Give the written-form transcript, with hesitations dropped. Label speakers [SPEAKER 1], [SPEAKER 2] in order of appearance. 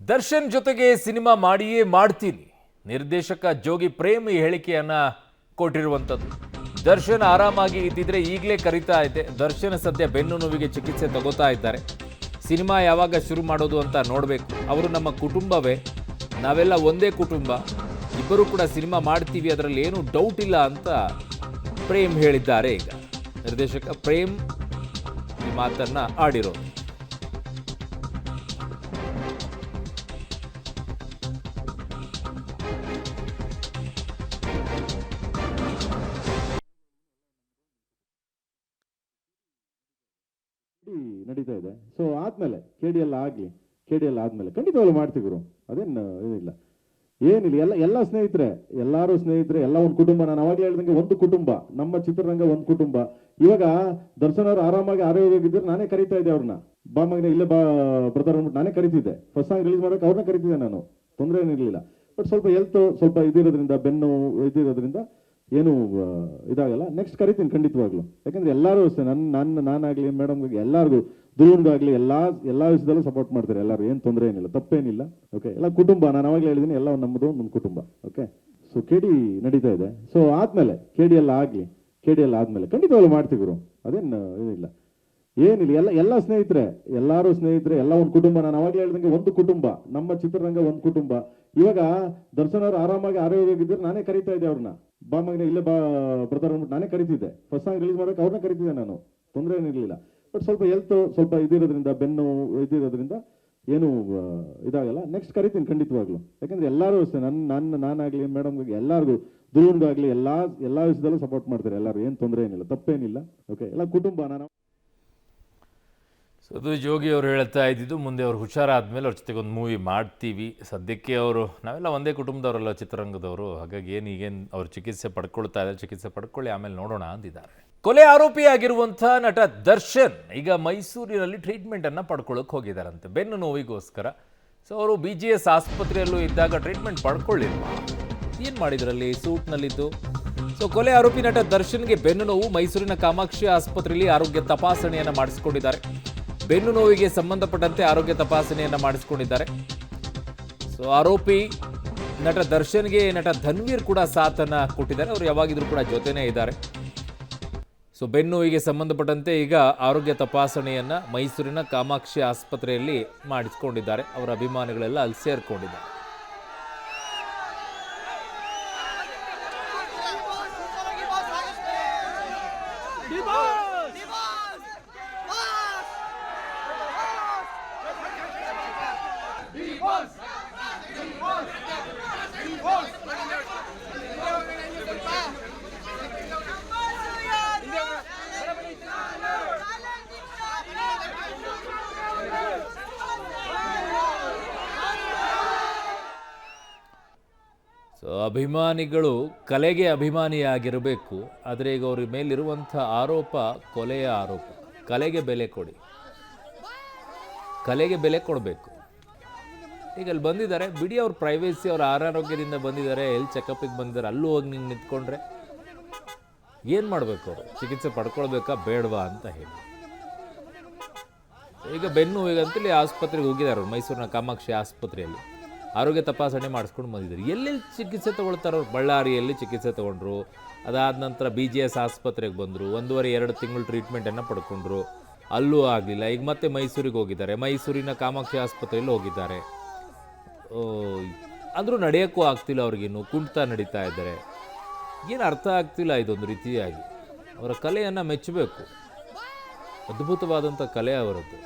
[SPEAKER 1] ದರ್ಶನ್ ಜೊತೆಗೆ ಸಿನಿಮಾ ಮಾಡಿಯೇ ಮಾಡ್ತೀನಿ ನಿರ್ದೇಶಕ ಜೋಗಿ ಪ್ರೇಮ್ ಈ ಹೇಳಿಕೆಯನ್ನ ಕೊಟ್ಟಿರುವಂಥದ್ದು. ದರ್ಶನ್ ಆರಾಮಾಗಿ ಇದ್ದಿದ್ರೆ ಈಗಲೇ ಕರೀತಾ ಇದ್ದೆ. ದರ್ಶನ್ ಸದ್ಯ ಬೆನ್ನು ನೋವಿಗೆ ಚಿಕಿತ್ಸೆ ತಗೋತಾ ಇದ್ದಾರೆ. ಸಿನಿಮಾ ಯಾವಾಗ ಶುರು ಮಾಡೋದು ಅಂತ ನೋಡಬೇಕು. ಅವರು ನಮ್ಮ ಕುಟುಂಬವೇ, ನಾವೆಲ್ಲ ಒಂದೇ ಕುಟುಂಬ, ಇಬ್ಬರು ಕೂಡ ಸಿನಿಮಾ ಮಾಡ್ತೀವಿ, ಅದರಲ್ಲಿ ಏನು ಡೌಟ್ ಇಲ್ಲ ಅಂತ ಪ್ರೇಮ್ ಹೇಳಿದ್ದಾರೆ. ಈಗ ನಿರ್ದೇಶಕ ಪ್ರೇಮ್ ಈ ಮಾತನ್ನ ಆಡಿರೋದು.
[SPEAKER 2] ನಡೀತಾ ಇದೆ. ಸೊ ಆದ್ಮೇಲೆ ಕೆಡಿಎಲ್ ಆದ್ಮೇಲೆ ಖಂಡಿತವಾಗ್ಲೂ ಮಾಡ್ತೀವಿ ಗುರು, ಅದೇನು ಏನಿಲ್ಲ. ಎಲ್ಲ ಸ್ನೇಹಿತರೆ, ಎಲ್ಲರೂ ಸ್ನೇಹಿತರೆ, ಎಲ್ಲ ಒಂದು ಕುಟುಂಬ. ನಾನು ಅವಾಗಲೇ ಹೇಳ್ದಂಗೆ ಒಂದು ಕುಟುಂಬ, ನಮ್ಮ ಚಿತ್ರರಂಗ ಒಂದು ಕುಟುಂಬ. ಇವಾಗ ದರ್ಶನ್ ಅವರು ಆರಾಮಾಗಿ ಆರೋಗ್ಯವಾಗಿದ್ದರೆ ನಾನೇ ಕರೀತಾ ಇದ್ದೆ ಅವ್ರನ್ನ, ಬಾ ಮಗನೇ ಇಲ್ಲೇ ಬಾ ಬ್ರದರ್ ಅಂದ್ಬಿಟ್ಟು ನಾನೇ ಕರಿತಿದ್ದೆ. ಫಸ್ಟ್ ಸಾಂಗ್ ರಿಲೀಸ್ ಮಾಡೋಕೆ ಅವ್ರನ್ನ ಕರಿತಿದ್ದೆ ನಾನು, ತೊಂದರೆ ಏನಿರಲಿಲ್ಲ. ಬಟ್ ಸ್ವಲ್ಪ ಹೆಲ್ತ್ ಸ್ವಲ್ಪ ಇದಿರೋದ್ರಿಂದ, ಬೆನ್ನು ಇದಿರೋದ್ರಿಂದ ಏನು ಇದಾಗಲ್ಲ. ನೆಕ್ಸ್ಟ್ ಕರಿತೀನಿ ಖಂಡಿತವಾಗ್ಲು. ಯಾಕಂದ್ರೆ ಎಲ್ಲರೂ ಅಷ್ಟೇ, ನಾನಾಗ್ಲಿ ಮೇಡಮ್ಗೆ ಎಲ್ಲರಿಗೂ, ಧ್ರುವನ್ಗಾಗ್ಲಿ ಎಲ್ಲ ವಿಷಯದಲ್ಲೂ ಸಪೋರ್ಟ್ ಮಾಡ್ತಾರೆ ಎಲ್ಲರೂ. ಏನು ತೊಂದರೆ ಏನಿಲ್ಲ, ತಪ್ಪೇನಿಲ್ಲ. ಓಕೆ, ಎಲ್ಲ ಕುಟುಂಬ. ನಾನು ಅವಾಗಲೇ ಹೇಳಿದ್ದೀನಿ, ಎಲ್ಲ ನಮ್ಮದು ಒಂದು ಕುಟುಂಬ. ಓಕೆ, ಸೊ ಕೆಡಿ ನಡೀತಾ ಇದೆ. ಸೊ ಆದ್ಮೇಲೆ ಕೆಡಿಎಲ್ ಆದ್ಮೇಲೆ ಖಂಡಿತವಾಗ್ಲೂ ಮಾಡ್ತೀವಿ ಗುರು, ಅದೇನು ಏನಿಲ್ಲ. ಎಲ್ಲ ಸ್ನೇಹಿತರೆ, ಎಲ್ಲರೂ ಸ್ನೇಹಿತರೆ, ಎಲ್ಲ ಒಂದು ಕುಟುಂಬ. ನಾನು ಅವಾಗಲೇ ಹೇಳ್ದಂಗೆ ಒಂದು ಕುಟುಂಬ, ನಮ್ಮ ಚಿತ್ರರಂಗ ಒಂದು ಕುಟುಂಬ. ಇವಾಗ ದರ್ಶನ್ ಅವರು ಆರಾಮಾಗಿ ಆರೋಗ್ಯವಾಗಿದ್ದರೆ ನಾನೇ ಕರೀತಾ ಇದ್ದೆ ಅವ್ರನ್ನ, ಬಾ ಮಗನೇ ಇಲ್ಲೇ ಬಾ ಬ್ರದರ್ ಅಂದ್ಬಿಟ್ಟು ನಾನೇ ಕರಿತಿದ್ದೆ. ಫಸ್ಟ್ ಸಾಂಗ್ ರಿಲೀಸ್ ಮಾಡೋಕೆ ಅವ್ರನ್ನ ಕರಿತಿದ್ದೆ ನಾನು, ತೊಂದರೆ ಏನಿರಲಿಲ್ಲ. ಬಟ್ ಸ್ವಲ್ಪ ಹೆಲ್ತ್ ಸ್ವಲ್ಪ ಇದಿರೋದ್ರಿಂದ, ಬೆನ್ನು ಇದಿರೋದ್ರಿಂದ ಏನು ಇದಾಗಲ್ಲ. ನೆಕ್ಸ್ಟ್ ಕರಿತೀನಿ ಖಂಡಿತವಾಗ್ಲು. ಯಾಕಂದ್ರೆ ಎಲ್ಲರೂ ಅಷ್ಟೇ, ನಾನಾಗ್ಲಿ ಮೇಡಮ್ಗೆ ಎಲ್ಲರಿಗೂ, ಧ್ರುವನ್ಗಾಗ್ಲಿ ಎಲ್ಲ ವಿಷಯದಲ್ಲೂ ಸಪೋರ್ಟ್ ಮಾಡ್ತಾರೆ ಎಲ್ಲರೂ. ಏನು ತೊಂದರೆ ಏನಿಲ್ಲ, ತಪ್ಪೇನಿಲ್ಲ. ಓಕೆ, ಎಲ್ಲ ಕುಟುಂಬ. ನಾನು
[SPEAKER 1] ಅದು ಜೋಗಿ ಅವರು ಹೇಳ್ತಾ ಇದ್ದಿದ್ದು, ಮುಂದೆ ಅವ್ರು ಹುಷಾರಾದ್ಮೇಲೆ ಅವ್ರ ಜೊತೆಗೆ ಒಂದು ಮೂವಿ ಮಾಡ್ತೀವಿ. ಸದ್ಯಕ್ಕೆ ನಾವೆಲ್ಲ ಒಂದೇ ಕುಟುಂಬದವರಲ್ಲ, ಚಿತ್ರರಂಗದವರು. ಹಾಗಾಗಿ ಈಗೇನು ಅವ್ರು ಚಿಕಿತ್ಸೆ ಪಡ್ಕೊಳ್ತಾ ಇದ್ದಾರೆ, ಚಿಕಿತ್ಸೆ ಪಡ್ಕೊಳ್ಳಿ, ಆಮೇಲೆ ನೋಡೋಣ ಅಂದಿದ್ದಾರೆ. ಕೊಲೆ ಆರೋಪಿಯಾಗಿರುವಂಥ ನಟ ದರ್ಶನ್ ಈಗ ಮೈಸೂರಿನಲ್ಲಿ ಟ್ರೀಟ್ಮೆಂಟನ್ನು ಪಡ್ಕೊಳ್ಳೋಕೆ ಹೋಗಿದ್ದಾರಂತೆ, ಬೆನ್ನು ನೋವಿಗೋಸ್ಕರ. ಸೊ ಅವರು BGS ಆಸ್ಪತ್ರೆಯಲ್ಲೂ ಇದ್ದಾಗ ಟ್ರೀಟ್ಮೆಂಟ್ ಪಡ್ಕೊಳ್ಳಿಲ್ವ, ಏನು ಮಾಡಿದ್ರಲ್ಲಿ, ಸೂಟ್ನಲ್ಲಿದ್ದು. ಸೊ ಕೊಲೆ ಆರೋಪಿ ನಟ ದರ್ಶನ್ಗೆ ಬೆನ್ನು ನೋವು. ಮೈಸೂರಿನ ಕಾಮಾಕ್ಷಿ ಆಸ್ಪತ್ರೆಯಲ್ಲಿ ಆರೋಗ್ಯ ತಪಾಸಣೆಯನ್ನು ಮಾಡಿಸಿಕೊಂಡಿದ್ದಾರೆ. ಬೆನ್ನು ನೋವಿಗೆ ಸಂಬಂಧಪಟ್ಟಂತೆ ಆರೋಗ್ಯ ತಪಾಸಣೆಯನ್ನು ಮಾಡಿಸಿಕೊಂಡಿದ್ದಾರೆ. ಸೊ ಆರೋಪಿ ನಟ ದರ್ಶನ್ಗೆ ನಟ ಧನ್ವೀರ್ ಕೂಡ ಸಾಥನ್ನು ಕೊಟ್ಟಿದ್ದಾರೆ. ಅವರು ಯಾವಾಗಿದ್ರೂ ಕೂಡ ಜೊತೆನೇ ಇದ್ದಾರೆ. ಸೊ ಬೆನ್ನು ನೋವಿಗೆ ಸಂಬಂಧಪಟ್ಟಂತೆ ಈಗ ಆರೋಗ್ಯ ತಪಾಸಣೆಯನ್ನು ಮೈಸೂರಿನ ಕಾಮಾಕ್ಷಿ ಆಸ್ಪತ್ರೆಯಲ್ಲಿ ಮಾಡಿಸಿಕೊಂಡಿದ್ದಾರೆ. ಅವರ ಅಭಿಮಾನಿಗಳೆಲ್ಲ ಅಲ್ಲಿ ಸೇರ್ಕೊಂಡಿದ್ದಾರೆ. ಸೊ ಅಭಿಮಾನಿಗಳು ಕಲೆಗೆ ಅಭಿಮಾನಿಯಾಗಿರಬೇಕು. ಆದರೆ ಈಗ ಅವ್ರ ಮೇಲಿರುವಂಥ ಆರೋಪ ಕೊಲೆಯ ಆರೋಪ. ಕಲೆಗೆ ಬೆಲೆ ಕೊಡಿ, ಕಲೆಗೆ ಬೆಲೆ ಕೊಡಬೇಕು. ಈಗ ಅಲ್ಲಿ ಬಂದಿದ್ದಾರೆ, ಬಿಡಿ ಅವ್ರ ಪ್ರೈವೇಸಿ, ಅವ್ರ ಅನಾರೋಗ್ಯದಿಂದ ಬಂದಿದ್ದಾರೆ, ಹೆಲ್ತ್ ಚೆಕಪ್ಪಿಗೆ ಬಂದಿದ್ದಾರೆ, ಅಲ್ಲೂ ಹೋಗಿ ನಿಂಗೆ ನಿಂತ್ಕೊಂಡ್ರೆ ಏನು ಮಾಡಬೇಕು? ಅವರು ಚಿಕಿತ್ಸೆ ಪಡ್ಕೊಳ್ಬೇಕಾ ಬೇಡವಾ ಅಂತ ಹೇಳಿ. ಈಗ ಬೆನ್ನು ಈಗಂತಲೇ ಆಸ್ಪತ್ರೆಗೆ ಹೋಗಿದ್ದಾರೆ ಅವರು, ಮೈಸೂರಿನ ಕಾಮಾಕ್ಷಿ ಆಸ್ಪತ್ರೆಯಲ್ಲಿ ಆರೋಗ್ಯ ತಪಾಸಣೆ ಮಾಡಿಸ್ಕೊಂಡು ಬಂದಿದ್ದಾರೆ. ಎಲ್ಲೆಲ್ಲಿ ಚಿಕಿತ್ಸೆ ತೊಗೊಳ್ತಾರೋ, ಬಳ್ಳಾರಿಯಲ್ಲಿ ಚಿಕಿತ್ಸೆ ತೊಗೊಂಡ್ರು, ಅದಾದ ನಂತರ BGS ಆಸ್ಪತ್ರೆಗೆ ಬಂದರು, 1.5-2 ತಿಂಗಳು ಟ್ರೀಟ್ಮೆಂಟನ್ನು ಪಡ್ಕೊಂಡ್ರು, ಅಲ್ಲೂ ಆಗಲಿಲ್ಲ. ಈಗ ಮತ್ತೆ ಮೈಸೂರಿಗೆ ಹೋಗಿದ್ದಾರೆ, ಮೈಸೂರಿನ ಕಾಮಾಕ್ಷಿ ಆಸ್ಪತ್ರೆಯಲ್ಲಿ ಹೋಗಿದ್ದಾರೆ. ಅಂದರೂ ನಡೆಯೋಕ್ಕೂ ಆಗ್ತಿಲ್ಲ ಅವ್ರಿಗಿನ್ನು, ಕುಂಟ್ತಾ ನಡೀತಾ ಇದ್ದಾರೆ. ಏನು ಅರ್ಥ ಆಗ್ತಿಲ್ಲ ಇದೊಂದು ರೀತಿಯಾಗಿ. ಅವರ ಕಲೆಯನ್ನು ಮೆಚ್ಚಬೇಕು, ಅದ್ಭುತವಾದಂಥ ಕಲೆ ಅವರದ್ದು.